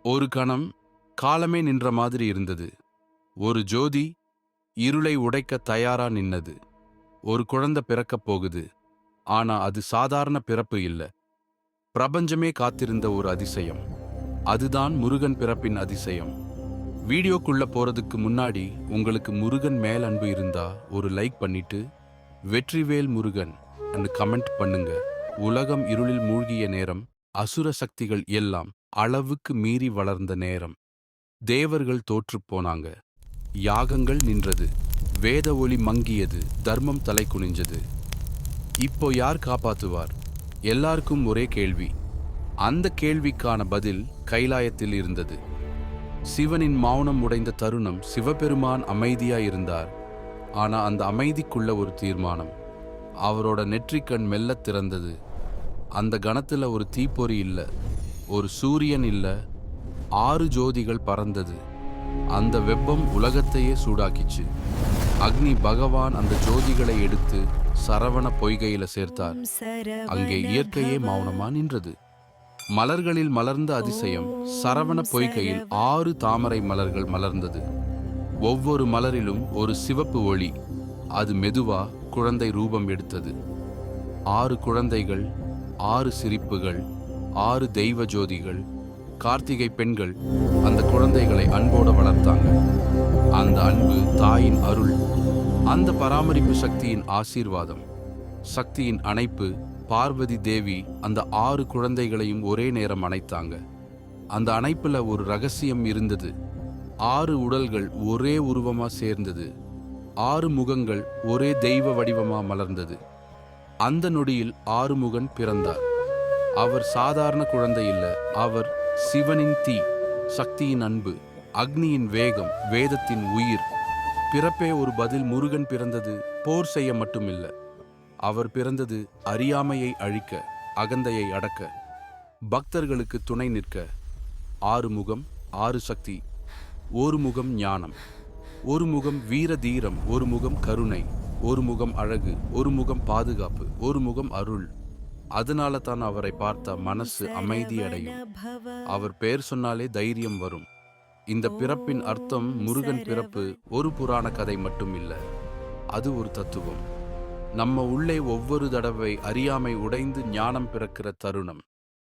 ஒரு கணம் காலமே நின்ற மாதிரி இருந்தது. ஒரு ஜோதி இருளை உடைக்க தயாரா நின்னது. ஒரு குழந்தை பிறக்கப் போகுது. ஆனா அது சாதாரண பிறப்பு இல்ல. பிரபஞ்சமே காத்திருந்த ஒரு அதிசயம். அதுதான் முருகன் பிறப்பின் அதிசயம். வீடியோக்குள்ள போறதுக்கு முன்னாடி உங்களுக்கு முருகன் மேல் அன்பு இருந்தா ஒரு லைக் பண்ணிட்டு வெற்றிவேல் முருகன் கமெண்ட் பண்ணுங்க. உலகம் இருளில் மூழ்கிய நேரம், அசுர சக்திகள் எல்லாம் அளவுக்கு மீறி வளர்ந்த நேரம். தேவர்கள் தோற்றுப் போனாங்க. யாகங்கள் நின்றது. வேத ஒளி மங்கியது. தர்மம் தலை குனிஞ்சது. இப்போ யார் காப்பாத்துவார்? எல்லாருக்கும் ஒரே கேள்வி. அந்த கேள்விக்கான பதில் கைலாயத்தில் இருந்தது. சிவனின் மௌனம் உடைந்த தருணம் சிவபெருமான் அமைதியா இருந்தார். ஆனா அந்த அமைதிக்குள்ள ஒரு தீர்மானம். அவரோட நெற்றிக்கண் மெல்லத் திறந்தது. அந்த கணத்துல ஒரு தீப்பொறி இல்ல, ஒரு சூரியன் இல்ல, 6 ஜோதிகள் பறந்தது. அந்த வெப்பம் உலகத்தையே சூடாக்கிச்சு. அக்னி பகவான் அந்த ஜோதிகளை எடுத்து சரவண பொய்கையில சேர்த்தார். அங்கே இயற்கையே மௌனமா நின்றது. மலர்களில் மலர்ந்த அதிசயம். சரவண பொய்கையில் 6 தாமரை மலர்கள் மலர்ந்தது. ஒவ்வொரு மலரிலும் ஒரு சிவப்பு ஒளி. அது மெதுவா குழந்தை ரூபம் எடுத்தது. 6 குழந்தைகள், 6 சிரிப்புகள், 6 தெய்வ ஜோதிகள். கார்த்திகை பெண்கள் அந்த குழந்தைகளை அன்போடு வளர்த்தாங்க. அந்த அன்பு தாயின் அருள், அந்த பராமரிப்பு சக்தியின் ஆசீர்வாதம். சக்தியின் அணைப்பு. பார்வதி தேவி அந்த 6 குழந்தைகளையும் ஒரே நேரம் அணைத்தாங்க. அந்த அணைப்புல ஒரு ரகசியம் இருந்தது. 6 உடல்கள் ஒரே உருவமா சேர்ந்தது. 6 முகங்கள் ஒரே தெய்வ வடிவமா மலர்ந்தது. அந்த நொடியில் ஆறுமுகன் பிறந்தார். அவர் சாதாரண குழந்தை இல்ல, அவர் சிவனின் தீ, சக்தியின் அன்பு, அக்னியின் வேகம், வேதத்தின் உயிர். பிறப்பே ஒரு பதில். முருகன் பிறந்தது போர் செய்ய மட்டுமில்ல, அவர் பிறந்தது அறியாமையை அழிக்க, அகந்தையை அடக்க, பக்தர்களுக்கு துணை நிற்க. 6 முகம், 6 சக்தி. ஒரு முகம் ஞானம், ஒரு முகம் வீர தீரம், ஒரு முகம் கருணை, ஒரு முகம் அழகு, ஒரு முகம் பாதுகாப்பு, ஒரு முகம் அருள். அதனால தான் அவரை பார்த்தா மனசு அமைதி அடையும். அவர் பெயர் சொன்னாலே தைரியம் வரும். இந்த பிறப்பின் அர்த்தம் முருகன் பிறப்பு ஒரு புராண கதை மட்டும் இல்ல, அது ஒரு தத்துவம். நம்ம உள்ளே ஒவ்வொரு தடவை அறியாமை உடைந்து ஞானம் பிறக்கிற தருணம்.